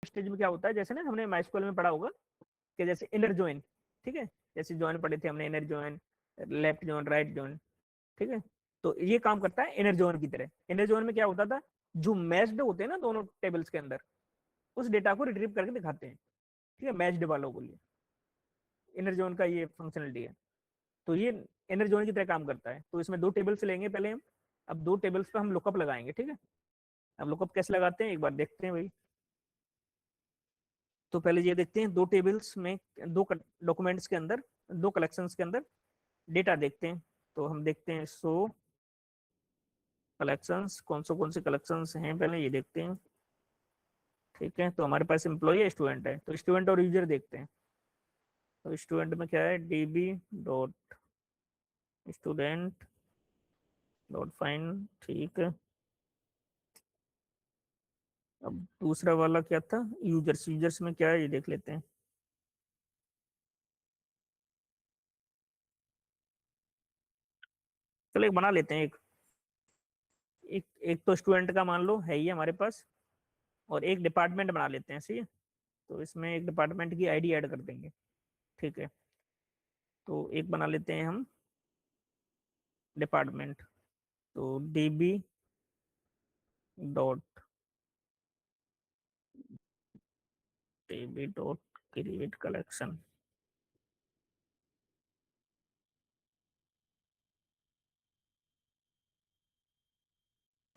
Stage में क्या होता है, जैसे ना हमने माइस्क्यूएल में पढ़ा होगा कि जैसे इनर जॉइन, ठीक है, जैसे जॉइन पढ़े थे हमने, inner join, left join, right join, ठीक है। तो ये काम करता है इनर जॉइन की तरह। इनर जॉइन में क्या होता था, जो मैच्ड होते हैं ना दोनों टेबल्स के अंदर, उस डेटा को रिट्रीव करके दिखाते हैं, ठीक है, मैच्ड वालों के लिए। इनर जॉइन का ये फंक्शनलिटी है। तो ये इनर जॉइन की तरह काम करता है। तो इसमें दो टेबल्स लेंगे पहले हम। अब दो टेबल्स पे हम लुकअप लगाएंगे, ठीक है। अब लुकअप कैसे लगाते हैं एक बार देखते हैं भाई। तो पहले ये देखते हैं, दो टेबल्स में, दो डॉक्यूमेंट्स के अंदर, दो कलेक्शंस के अंदर डेटा देखते हैं। तो हम देखते हैं सो कलेक्शंस, कौन से कलेक्शंस हैं पहले ये देखते हैं, ठीक है। तो हमारे पास एम्प्लॉय है, स्टूडेंट है, तो स्टूडेंट और यूजर देखते हैं। तो स्टूडेंट में क्या है, dB dot student dot fine, ठीक है। अब दूसरा वाला क्या था, यूजर्स, यूजर्स में क्या है ये देख लेते हैं। चलो एक बना लेते हैं, एक एक तो स्टूडेंट का मान लो है ही हमारे पास, और एक डिपार्टमेंट बना लेते हैं, सही है। तो इसमें एक डिपार्टमेंट की आईडी ऐड कर देंगे, ठीक है। तो एक बना लेते हैं हम डिपार्टमेंट। तो dB dot dB dot create collection.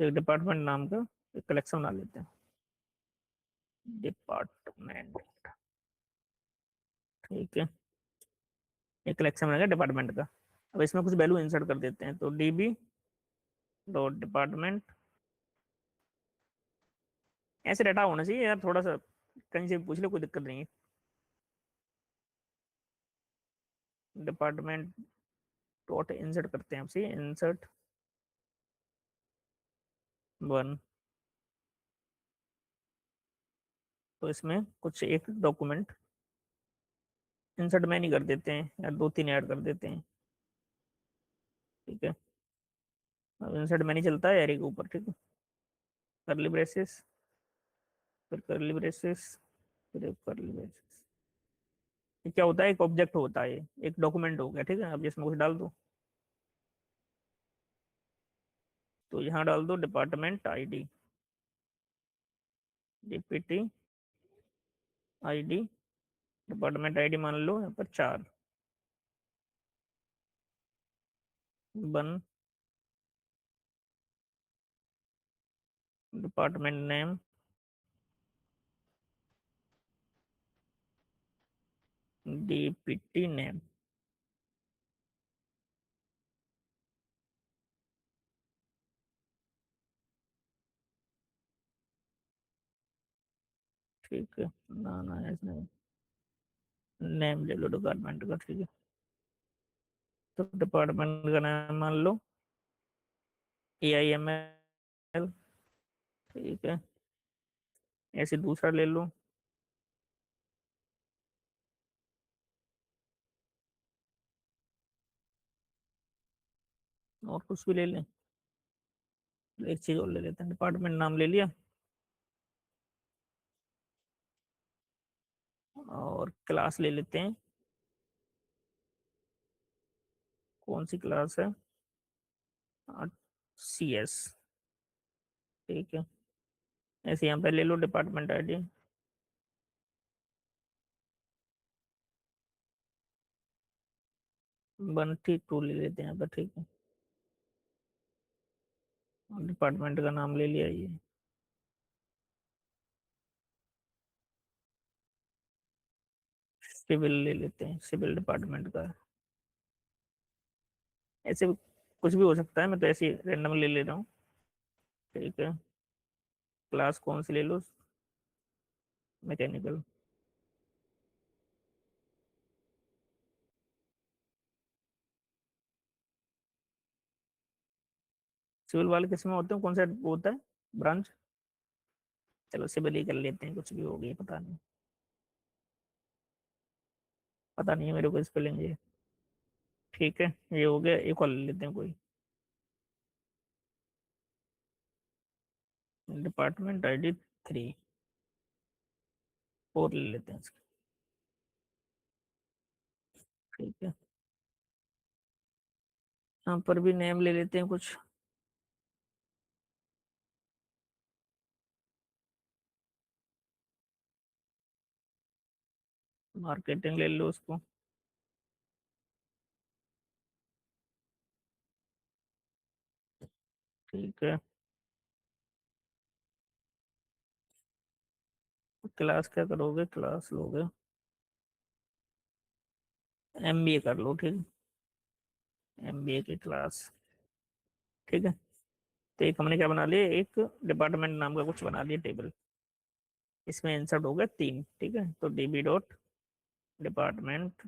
तो एक डिपार्टमेंट नाम का एक कलेक्शन बना लेते हैं, डिपार्टमेंट, ठीक है। एक कलेक्शन बनेगा डिपार्टमेंट का। अब इसमें कुछ वैल्यू इंसर्ट कर देते हैं, तो डीबी डॉट डिपार्टमेंट, ऐसे डाटा होना चाहिए यार, थोड़ा सा कहीं से भी पूछ लो कोई दिक्कत नहीं है। डिपार्टमेंट डॉट इंसर्ट करते हैं आपसे, इंसर्ट वन। तो इसमें कुछ एक डॉक्यूमेंट इंसर्ट में नहीं कर देते हैं, या दो तीन ऐड कर देते हैं, ठीक है। अब इंसर्ट में नहीं चलता है एरे के ऊपर, ठीक है। करली ब्रेसेस, फिर करली ब्रेसेस, फिर करली ब्रेसेस। ये क्या होता है, एक ऑब्जेक्ट होता है, एक डॉक्यूमेंट हो गया, ठीक है। अब इसमें कुछ डाल दो, तो यहाँ डाल दो department ID, DPT ID, department ID मान लो यहाँ पर 4, one, department name, DPT name, ठीक है ना, ना ऐसा नेम ले लो डिपार्टमेंट का, ठीक है। तो डिपार्टमेंट का नाम मान लो AIML, ठीक है। ऐसे दूसरा ले लो, और कुछ भी ले लें। एक चीज और ले लेते हैं, डिपार्टमेंट नाम ले लिया, और क्लास ले लेते हैं। कौन सी क्लास है, CS, ठीक है। ऐसे यहाँ पे ले लो डिपार्टमेंट आईडी, वन थी टू ले लेते हैं यहाँ पर, ठीक है। और डिपार्टमेंट का नाम ले लिया ये, सिविल ले लेते हैं, सिविल डिपार्टमेंट का। ऐसे कुछ भी हो सकता है, मैं तो ऐसे रैंडम ले ले रहा हूँ, ठीक है। क्लास कौन सी ले लो, मैकेनिकल, सिविल वाले किसमें होते हैं, कौन सा वो होता है ब्रांच। चलो सिविल ही कर लेते हैं, कुछ भी हो गया पता नहीं, पता नहीं है मेरे को स्पेलिंग ये, ठीक है। ये हो गया, एक और ले लेते हैं कोई, डिपार्टमेंट आईडी 3, और ले लेते हैं इसका। ठीक है, यहाँ पर भी नेम ले लेते हैं कुछ। मार्केटिंग ले लो उसको। ठीक है, क्लास क्या करोगे, क्लास लोगे एमबीए कर लो। ठीक, एमबीए की क्लास। ठीक है, तो एक हमने क्या बना लिया, एक डिपार्टमेंट नाम का कुछ बना लिया टेबल। इसमें इंसर्ट हो गए तीन। ठीक है, तो dB dot department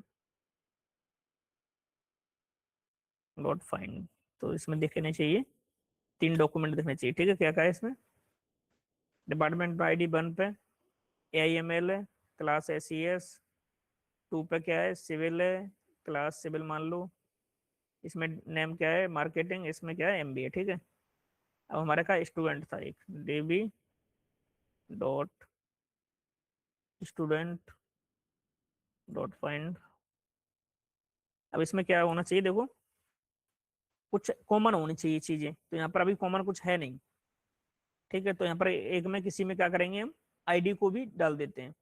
dot find. तो इसमें दिखने चाहिए तीन डॉक्यूमेंट दिखने चाहिए। ठीक है, क्या क्या है इसमें, डिपार्टमेंट आईडी वन पे AIML है, क्लास SES। टू पे क्या है, सिविल है, क्लास सिविल मान लो। इसमें नेम क्या है, मार्केटिंग। इसमें क्या है, MBA। ठीक है, अब हमारे का स्टूडेंट था एक, DB dot student dot find. अब इसमें क्या होना चाहिए, देखो कुछ कॉमन होनी चाहिए चीजें, तो यहाँ पर अभी कॉमन कुछ है नहीं। ठीक है, तो यहाँ पर एक में किसी में क्या करेंगे हम, आईडी को भी डाल देते हैं।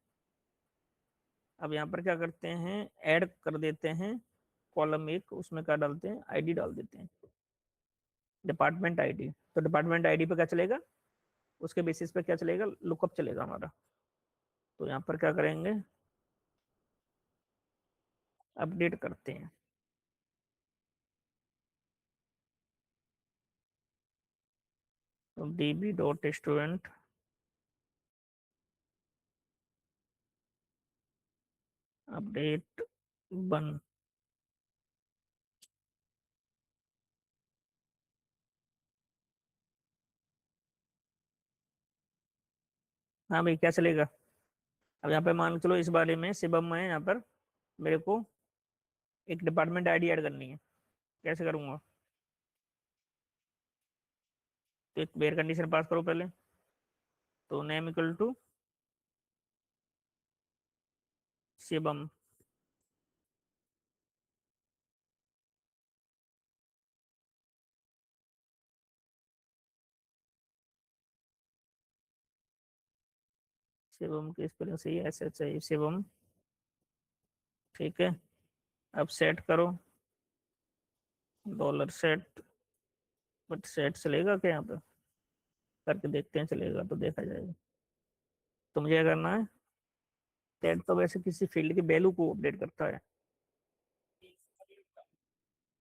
अब यहाँ पर क्या करते हैं, ऐड कर देते हैं कॉलम एक, उसमें क्या डालते हैं, आईडी डाल देते हैं, डिपार्टमेंट आईडी। तो डिपार्टमेंट आईडी पे क्या चलेगा, उसके बेसिस पे क्या चलेगा, लुकअप चलेगा हमारा। तो यहाँ पर क्या करेंगे, अपडेट करते हैं। तो DB डॉट स्टूडेंट अपडेट बन। हाँ भाई, क्या चलेगा। अब यहाँ पे मान के चलो इस बारे में शिवम में यहाँ पर मेरे को एक डिपार्टमेंट आईडी ऐड करनी है, कैसे करूंगा। तो एक वेयर कंडीशन पास करो पहले। तो name equal to Shivam. Shivam की स्पेलिंग सही है, SHI शिवम। ठीक है, अब सेट करो, डॉलर सेट। बट सेट चलेगा क्या, यहाँ पे करके देखते हैं, चलेगा तो देखा जाएगा। तो मुझे क्या करना है, सेट तो वैसे किसी फील्ड की वैल्यू को अपडेट करता है।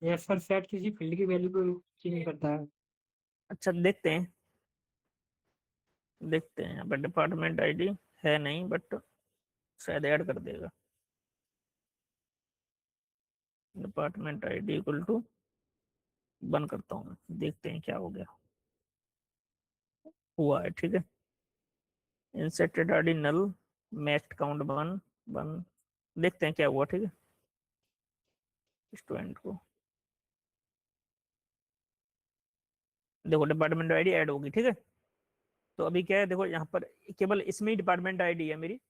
यस सर, सेट किसी फील्ड की वैल्यू को चेंज करता है। अच्छा, देखते हैं, देखते हैं यहाँ पर डिपार्टमेंट आईडी है नहीं, बट शायद ऐड कर देगा। डिपार्टमेंट आईडी इक्वल टू बंद करता हूँ मैं, देखते हैं क्या हो गया। हुआ है, ठीक है। इंसर्टेड आईडी नल, मैक्स काउंट वन वन। देखते हैं क्या हुआ। ठीक है, स्टूडेंट को देखो डिपार्टमेंट आईडी ऐड होगी। ठीक है, तो अभी क्या है, देखो यहाँ पर केवल इसमें ही डिपार्टमेंट आईडी है मेरी।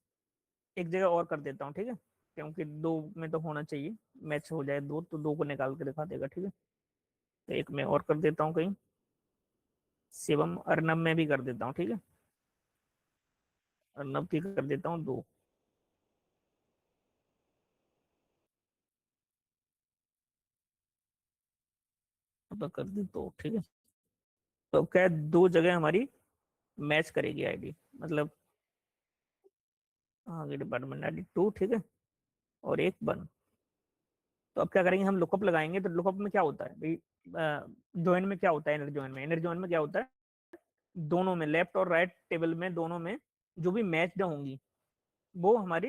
एक जगह और कर देता हूँ, ठीक है, क्योंकि दो में तो होना चाहिए, मैच हो जाए दो तो दो को निकाल के दिखा देगा। ठीक है, तो एक में और कर देता हूँ कहीं, शिवम अर्नब में भी कर देता हूँ। ठीक है, अर्नब की कर देता हूँ दो। अब कर दी दो। ठीक है, तो अब क्या है, दो जगह हमारी मैच करेगी आईडी, मतलब आगे डिपार्टमेंट आईडी टू। ठीक है, और एक वन। तो अब क्या करेंगे, हम लुकअप लगाएंगे। तो लुकअप में क्या होता है भाई, ज्वाइन में क्या होता है, इनर ज्वाइन में, इनर ज्वाइन में क्या होता है, दोनों में लेफ्ट और राइट टेबल में दोनों में जो भी मैच होंगी वो हमारी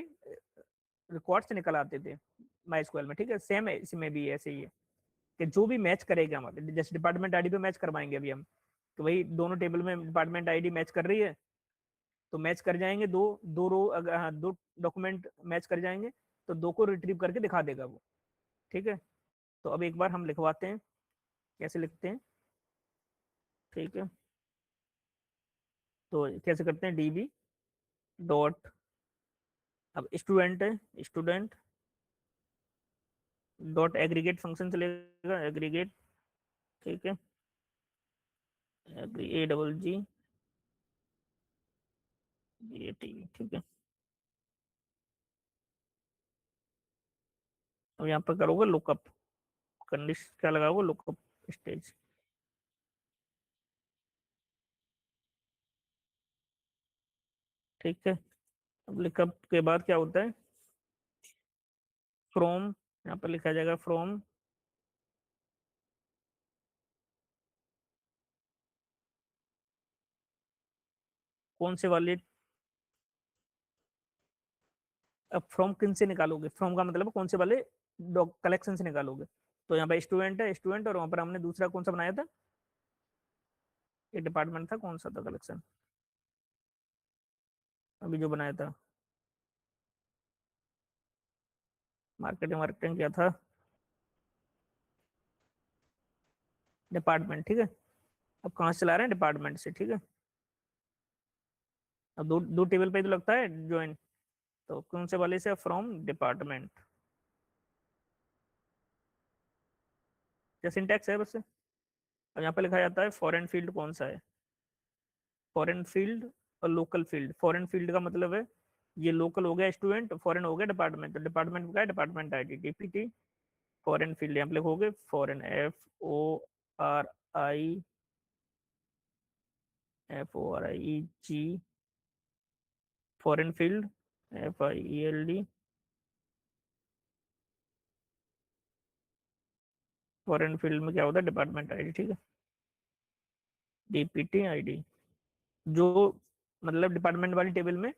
रिकॉर्ड से निकल आते थे माई स्क्वेल में। ठीक है, सेम है इसमें भी ऐसे ही है कि जो भी मैच करेगा हमारे, जैसे डिपार्टमेंट आईडी पे मैच करवाएंगे अभी हम, तो वही दोनों टेबल में डिपार्टमेंट आईडी मैच कर रही है, तो मैच कर जाएंगे दो, दो रो अगर, हाँ, दो डॉक्यूमेंट मैच कर जाएंगे तो दो को रिट्रीव करके दिखा देगा वो। ठीक है, तो अब एक बार हम लिखवाते हैं, कैसे लिखते हैं। ठीक है, तो कैसे करते हैं, DB डॉट अब स्टूडेंट है, स्टूडेंट डॉट एग्रीगेट फंक्शन चलेगा, एग्रीगेट, ठीक है, A double ji A T, ठीक है। अब यहाँ पर करोगे लुकअप, कंडीशन क्या लगाओगे, लुकअप स्टेज, ठीक है। अब लुकअप के बाद क्या होता है, फ्रॉम, यहाँ पर लिखा जाएगा फ्रॉम, कौन से वाले, अब फ्रॉम किन से निकालोगे, फ्रॉम का मतलब कौन से वाले कलेक्शन से निकालोगे। तो यहाँ पर स्टूडेंट है, स्टूडेंट, और वहां पर हमने दूसरा कौन सा बनाया था, ये डिपार्टमेंट था, कौन सा था कलेक्शन अभी जो बनाया था, मार्केटिंग, मार्केटिंग क्या था, डिपार्टमेंट, ठीक है। अब कहाँ से चला रहे हैं, डिपार्टमेंट से, ठीक है। अब दो दो टेबल पे तो लगता है ज्वाइन, तो कौन से वाले से, फ्रॉम डिपार्टमेंट, क्या सिंटैक्स है बस। अब यहाँ पे लिखा जाता है फॉरेन फील्ड कौन सा है, फॉरेन फील्ड और लोकल फील्ड। फॉरेन फील्ड का मतलब है, ये लोकल हो गया स्टूडेंट, फॉरेन हो गया डिपार्टमेंट, तो डिपार्टमेंट का है department I D, DPT. Foreign field यहाँ पे लिखोगे foreign, FORIN, FORIE G, foreign field, FIELD, foreign field में क्या होता है, डिपार्टमेंट आईडी, ठीक है, डीपीटी आईडी, जो मतलब डिपार्टमेंट वाली टेबल में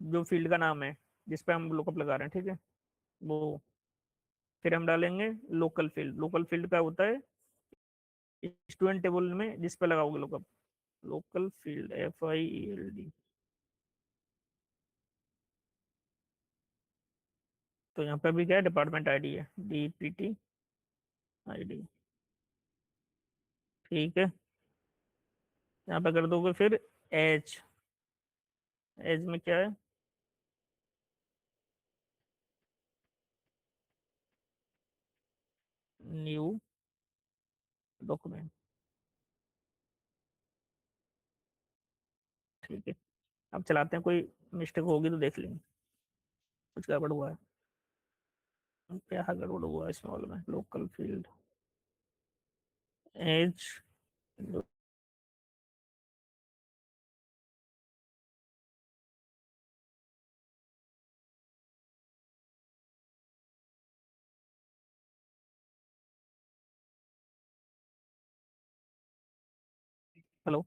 जो फील्ड का नाम है जिस पे हम लुकअप लगा रहे हैं, ठीक है, वो। फिर हम डालेंगे लोकल फील्ड, लोकल फील्ड का होता है स्टूडेंट टेबल में जिस पे लगाओगे लुकअप, लोकल फील्ड, FIELD। तो यहाँ पे भी क्या है, डिपार्टमेंट आईडी है, DPT आईडी, ठीक है। यहाँ पे कर दोगे फिर एज, एज में क्या है, न्यू डॉक्यूमेंट, ठीक है। अब चलाते हैं, कोई मिस्टेक होगी तो देख लेंगे, कुछ गड़बड़ हुआ है, क्या गड़बड़ हुआ है इसमें वाले में, लोकल फील्ड, एज, हेलो।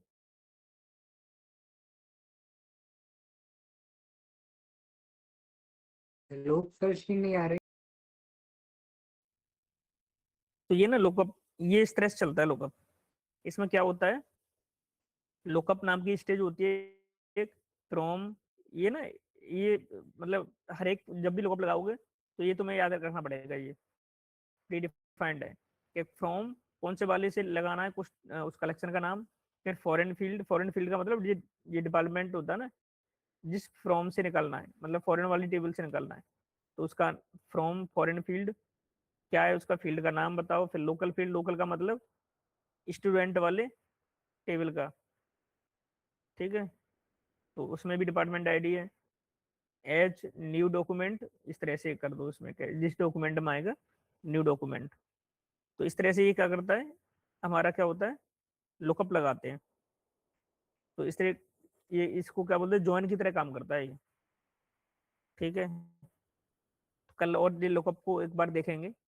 लोग सर्च नहीं आ रहे। तो ये ना लुकअप, ये स्ट्रेस चलता है लुकअप, इसमें क्या होता है, लुकअप नाम की स्टेज होती है एक, फ्रॉम, ये ना, ये मतलब हर एक जब भी लुकअप लगाओगे तो ये तुम्हें याद रखना पड़ेगा, ये प्री डिफाइंड है कि फ्रॉम कौन से वाले से लगाना है, कुछ उस कलेक्शन का नाम। फिर फॉरेन फील्ड, फॉरेन फील्ड का मतलब ये डिपार्टमेंट होता है ना, जिस फ्रॉम से निकलना है, मतलब फॉरेन वाली टेबल से निकलना है, तो उसका फ्रॉम फॉरेन फील्ड क्या है, उसका फील्ड का नाम बताओ। फिर लोकल फील्ड, लोकल का मतलब स्टूडेंट वाले टेबल का, ठीक है, तो उसमें भी डिपार्टमेंट आईडी है। एच न्यू डॉक्यूमेंट, इस तरह से कर दो, उसमें क्या जिस डॉक्यूमेंट में आएगा न्यू डॉक्यूमेंट, तो इस तरह से ये क्या करता है, हमारा क्या होता है, लुकअप लगाते हैं। तो इस तरह ये इसको क्या बोलते हैं, जॉइन की तरह काम करता है ये, ठीक है। कल और ये लुकअप को एक बार देखेंगे।